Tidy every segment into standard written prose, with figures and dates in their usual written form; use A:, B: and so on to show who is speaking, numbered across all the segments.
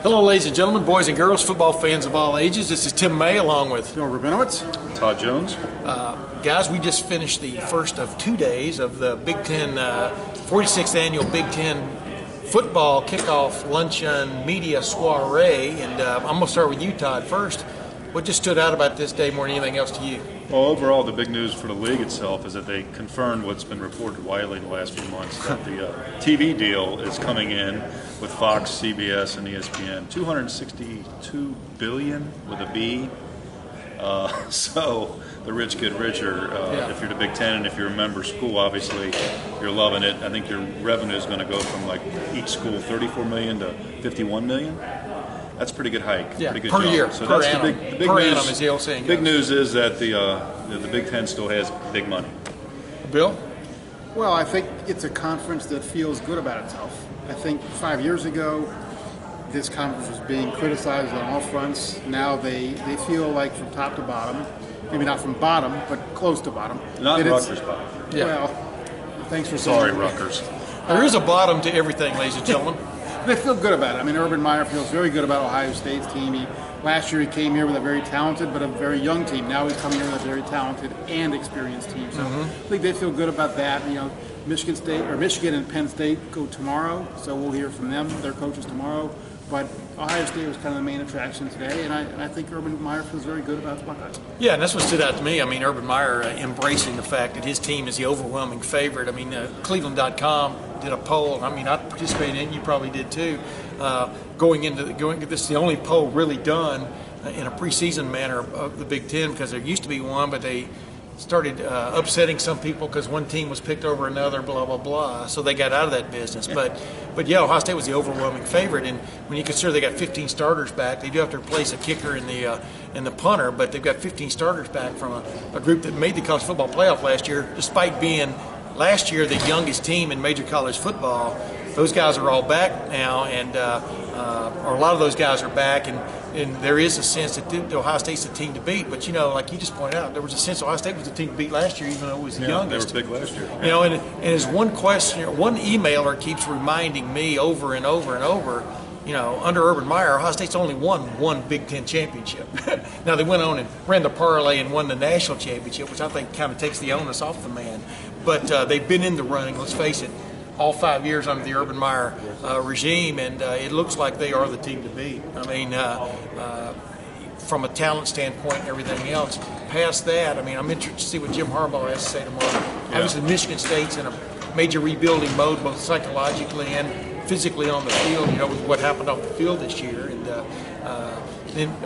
A: Hello, ladies and gentlemen, boys and girls, football fans of all ages. This is Tim May along with
B: Rabinowitz,
C: Todd Jones.
A: Guys, we just finished the first of 2 days of the Big Ten, 46th annual Big Ten football kickoff luncheon media soiree. And I'm going to start with you, Todd, first. What just stood out about this day more than anything else to you?
C: Well, overall, the big news for the league itself is that they confirmed what's been reported widely in the last few months, that the TV deal is coming in with Fox, CBS, and ESPN. $262 billion with a B. So the rich get richer. If you're the Big Ten and if you're a member school, obviously you're loving it. I think your revenue is going to go from like each school $34 million to $51 million. That's a pretty good hike.
A: Yeah,
C: pretty good
A: per
C: jump.
A: year.
C: So
A: per
C: that's
A: annum.
C: the big
A: per
C: news.
A: annum, as the old saying
C: Big
A: goes.
C: news is that the Big Ten still has big money.
A: Bill?
B: well, I think it's a conference that feels good about itself. I think 5 years ago, this conference was being criticized on all fronts. Now they feel like from top to bottom, maybe not from bottom, but close to bottom.
C: Not Rutgers bottom.
A: Yeah.
B: Well, thanks for saying
C: Sorry,
B: that.
C: Rutgers.
A: There is a bottom to everything, ladies and gentlemen.
B: They feel good about it. I mean, Urban Meyer feels very good about Ohio State's team. Last year he came here with a very talented but a very young team. Now he's coming here with a very talented and experienced team. So I think they feel good about that. You know, Michigan and Penn State go tomorrow, so we'll hear from them, their coaches tomorrow. But Ohio State was kind of the main attraction today, and I think Urban Meyer feels very good about the Buckeyes.
A: Yeah, and that's what stood out to me. I mean, Urban Meyer embracing the fact that his team is the overwhelming favorite. I mean, Cleveland.com did a poll. I mean, I participated in it. You probably did too. This is the only poll really done in a preseason manner of the Big Ten, because there used to be one, but they started upsetting some people because one team was picked over another, blah, blah, blah. So they got out of that business. But yeah, Ohio State was the overwhelming favorite. And when you consider they got 15 starters back, they do have to replace a kicker and the punter, but they've got 15 starters back from a group that made the college football playoff last year, despite being last year the youngest team in major college football. Those guys are all back now, and or a lot of those guys are back, and there is a sense that Ohio State's the team to beat. But, you know, like you just pointed out, there was a sense Ohio State was the team to beat last year, even though it was the youngest.
C: They were big last year.
A: You know, and as one emailer keeps reminding me over and over and over, you know, under Urban Meyer, Ohio State's only won one Big Ten championship. Now, they went on and ran the parlay and won the national championship, which I think kind of takes the onus off the man. But they've been in the running, let's face it, all 5 years under the Urban Meyer regime, and it looks like they are the team to beat. I mean, from a talent standpoint and everything else. Past that, I mean, I'm interested to see what Jim Harbaugh has to say tomorrow.
C: Yeah.
A: Obviously, Michigan State's in a major rebuilding mode, both psychologically and physically on the field, you know, with what happened off the field this year. And then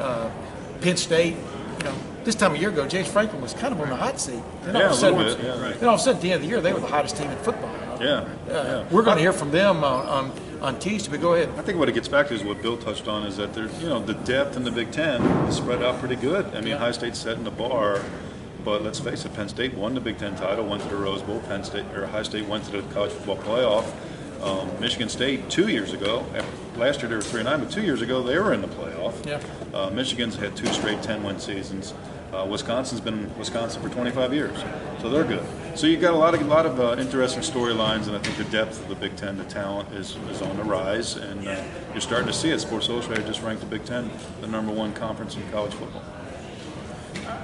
A: Penn State, you know, this time a year ago, James Franklin was kind of on the hot seat. Then all of a sudden, then all of a sudden, at the end of the year, they were the hottest team in football. We're going to hear from them on Tuesday, but go ahead.
C: I think what it gets back to is what Bill touched on, is that there's, you know, the depth in the Big Ten is spread out pretty good. I mean, Ohio State's setting the bar, but let's face it, Penn State won the Big Ten title, went to the Rose Bowl. Ohio State went to the college football playoff. Michigan State 2 years ago, last year they were 3-9, but 2 years ago they were in the playoff.
A: Yeah.
C: Michigan's had 2 straight 10-win seasons. Wisconsin's been Wisconsin for 25 years, so they're good. So you've got a lot of interesting storylines, and I think the depth of the Big Ten, the talent is on the rise, and you're starting to see it. Sports Illustrated just ranked the Big Ten the #1 conference in college football.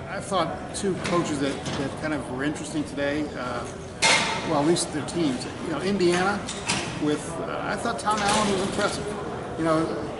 B: I thought two coaches that kind of were interesting today, well, at least their teams. You know, Indiana with, I thought Tom Allen was impressive. You know,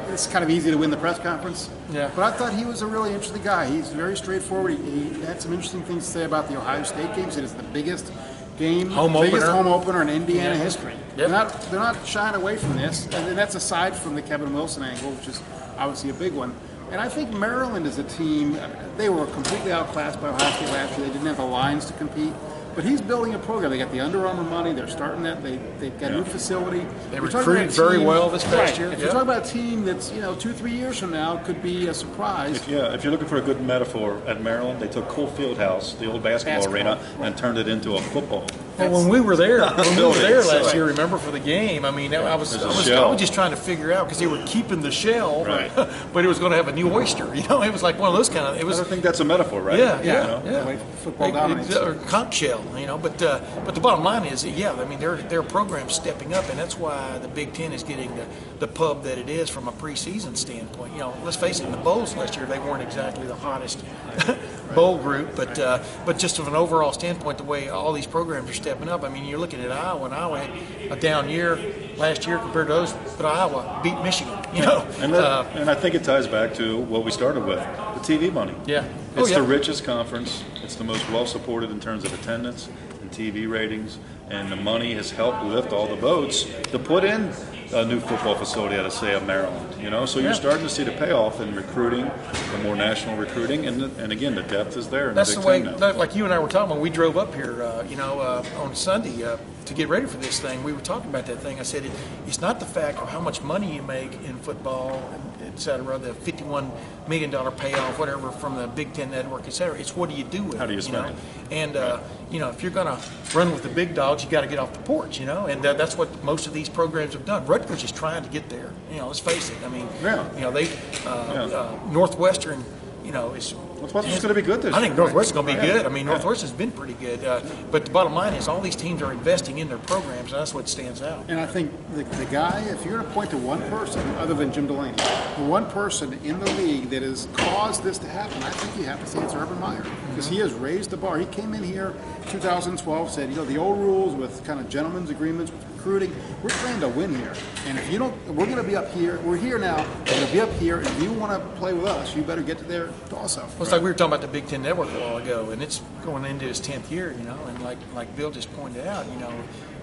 B: it's kind of easy to win the press conference.
A: Yeah.
B: But I thought he was a really interesting guy. He's very straightforward. He had some interesting things to say about the Ohio State games. It is the biggest home opener in Indiana history.
A: Yep.
B: They're not shying away from this, and that's aside from the Kevin Wilson angle, which is obviously a big one. And I think Maryland is a team, they were completely outclassed by Ohio State last year. They didn't have the lines to compete. But he's building a program. They got the Under Armour money. They're starting that. They've got a new facility.
A: They recruited very well this past year.
B: If you're talking about a team that's, you know, 2-3 years from now could be a surprise.
C: If you're looking for a good metaphor, at Maryland, they took Cole Fieldhouse, the old basketball arena, and turned it into a football
A: Well, when we were there, last
C: Right.
A: year, remember, for the game, I mean, I was just trying to figure out, because they were keeping the shell,
C: Right.
A: but it was going to have a new oyster. You know, it was like one of those kind of. It was.
C: I think that's a metaphor, right?
A: Yeah,
C: You know?
A: yeah.
B: Like football dominates.
A: Or conch shell, you know. But the bottom line is, yeah, I mean, their program's stepping up, and that's why the Big Ten is getting the pub that it is from a preseason standpoint. You know, let's face it, in the bowls last year, they weren't exactly the hottest bowl group, but just from an overall standpoint, the way all these programs are stepping up. I mean, you're looking at Iowa, and Iowa had a down year last year compared to those, but Iowa beat Michigan. You know,
C: And I think it ties back to what we started with, the TV money.
A: yeah,
C: It's the richest conference. It's the most well-supported in terms of attendance and TV ratings, and the money has helped lift all the boats to put in a new football facility out of, say, of Maryland. You know, so you're starting to see the payoff in recruiting, the more national recruiting, and again, the depth is there. In
A: That's
C: the
A: the
C: Big
A: way,
C: Ten now.
A: like you and I were talking when we drove up here, on Sunday to get ready for this thing. We were talking about that thing. I said it's not the fact of how much money you make in football, et cetera, the $51 million payoff, whatever, from the Big Ten Network, et cetera. It's what do you do with it?
C: How do you spend it?
A: And, if you're going to run with the big dogs, you got to get off the porch, you know, and that's what most of these programs have done. Rutgers is trying to get there. You know, let's face it. I mean, Northwestern, is.
C: Northwestern's going to be good this year.
A: I think Northwestern's going to be good. I mean, Northwestern's been pretty good. But the bottom line is all these teams are investing in their programs, and that's what stands out.
B: And I think the guy, if you're going to point to one person other than Jim Delaney, the one person in the league that has caused this to happen, I think you have to say it's Urban Meyer, because he has raised the bar. He came in here 2012, said, the old rules with kind of gentlemen's agreements with recruiting, we're trying to win here. And if you don't, we're going to be up here. We're here now. We're going to be up here. If you want to play with us, you better get to there also.
A: Well, it's like we were talking about the Big Ten Network a while ago, and it's going into its 10th year, and like Bill just pointed out,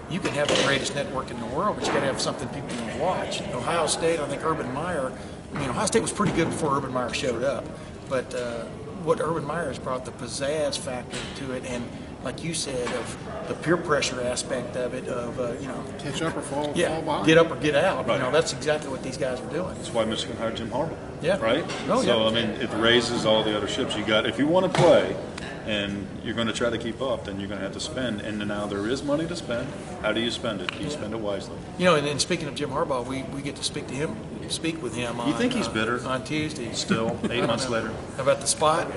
A: you can have the greatest network in the world, but you got to have something people want to watch. Ohio State, I think Urban Meyer, Ohio State was pretty good before Urban Meyer showed up, but what Urban Meyer has brought, the pizzazz factor to it, and like you said, of the peer pressure aspect of it, of
B: catch up or fall behind.
A: Get up or get out.
C: Right.
A: That's exactly what these guys are doing.
C: That's why Michigan hired Jim Harbaugh.
A: Yeah.
C: Right?
A: Oh,
C: so,
A: yeah.
C: I mean, it raises all the other ships. If you want to play and you're going to try to keep up, then you're going to have to spend. And now there is money to spend. How do you spend it? Do you spend it wisely?
A: And speaking of Jim Harbaugh, we get to speak with him on,
C: You think he's bitter?
A: On Tuesday.
C: Still, 8 months later.
A: About the spot?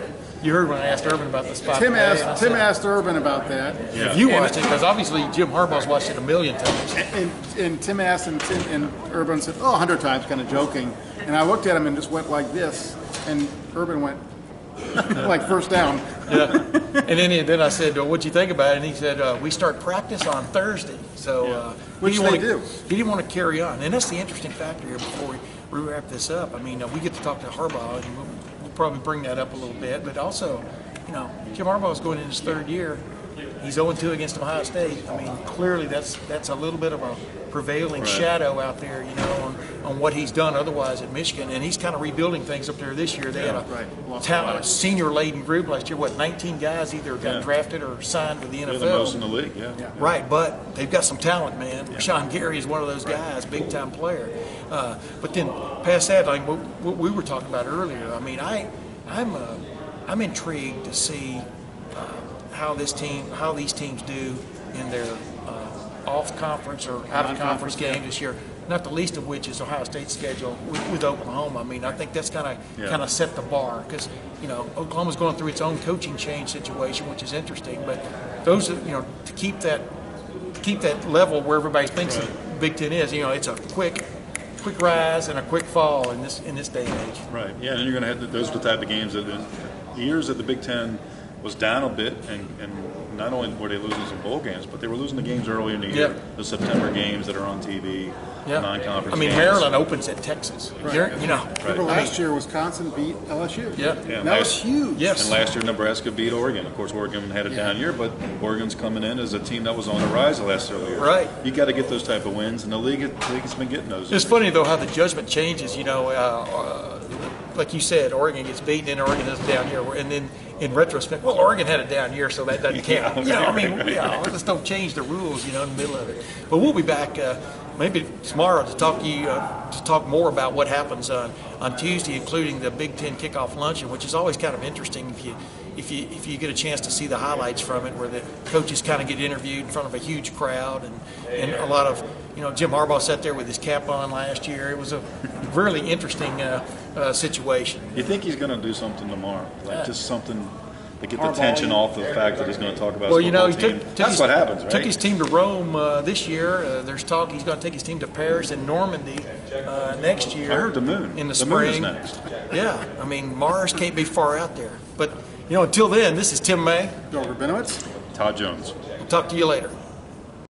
A: You heard when I asked Urban about the spot.
B: Tim
A: today, and I said,
B: asked Urban about that.
C: Yeah.
A: If you watched it, because obviously Jim Harbaugh's watched it a million times.
B: And Tim asked, and Urban said, 100 times, kind of joking. And I looked at him and just went like this, and Urban went like first down.
A: Yeah. And then I said, what'd you think about it? And he said, we start practice on Thursday. So
B: Which they do.
A: He didn't want to carry on. And that's the interesting factor here before we wrap this up. I mean, we get to talk to Harbaugh, and we'll probably bring that up a little bit. But also, Jim Harbaugh is going in his third year. He's 0-2 against Ohio State. I mean, clearly that's a little bit of a prevailing shadow out there, on what he's done otherwise at Michigan. And he's kind of rebuilding things up there this year. They had a senior-laden group last year. 19 guys either got drafted or signed with the NFL.
C: They're the most in the league, yeah.
A: Right, but they've got some talent, man. Yeah. Sean Gary is one of those guys, big-time player. But then past that, like what we were talking about earlier, I mean, I'm intrigued to see how these teams do in their off-conference or out-of-conference games this year. Not the least of which is Ohio State's schedule with Oklahoma. I mean, I think that's kind of set the bar because Oklahoma's going through its own coaching change situation, which is interesting. But those to keep that level where everybody thinks the Big Ten is, it's a quick rise and a quick fall in this day and age.
C: Right. Yeah, and you're going to have those are the type of games that the years that the Big Ten was down a bit, and not only were they losing some bowl games, but they were losing the games earlier in the year. The September games that are on TV, non-conference.
A: I mean,
C: games.
A: Maryland opens at Texas.
B: Right. Remember last year Wisconsin beat LSU.
A: Yeah.
B: That was huge.
A: Yes.
C: And last year Nebraska beat Oregon. Of course, Oregon had a down year, but Oregon's coming in as a team that was on the rise the last several years.
A: Right.
C: You got to get those type of wins, and the league has been getting those.
A: It's funny though how the judgment changes. Like you said, Oregon gets beaten, and Oregon has a down year, and then in retrospect, well, Oregon had a down year, so that doesn't count. Let's don't change the rules, in the middle of it. But we'll be back maybe tomorrow to talk more about what happens on Tuesday, including the Big Ten kickoff luncheon, which is always kind of interesting. if you get a chance to see the highlights from it, where the coaches kind of get interviewed in front of a huge crowd, and a lot of, Jim Harbaugh sat there with his cap on last year. It was a really interesting situation.
C: You think he's going to do something tomorrow, like just something to get the tension off the fact that he's going to talk about his football team? That's what happens, right?
A: Took his team to Rome this year. There's talk he's going to take his team to Paris and Normandy next year.
C: I heard the moon.
A: In the
C: spring.
A: Moon
C: is next.
A: Yeah, I mean, Mars can't be far out there. But, until then, this is Tim May.
B: Bill Rabinowitz.
C: Todd Jones.
A: We'll talk to you later.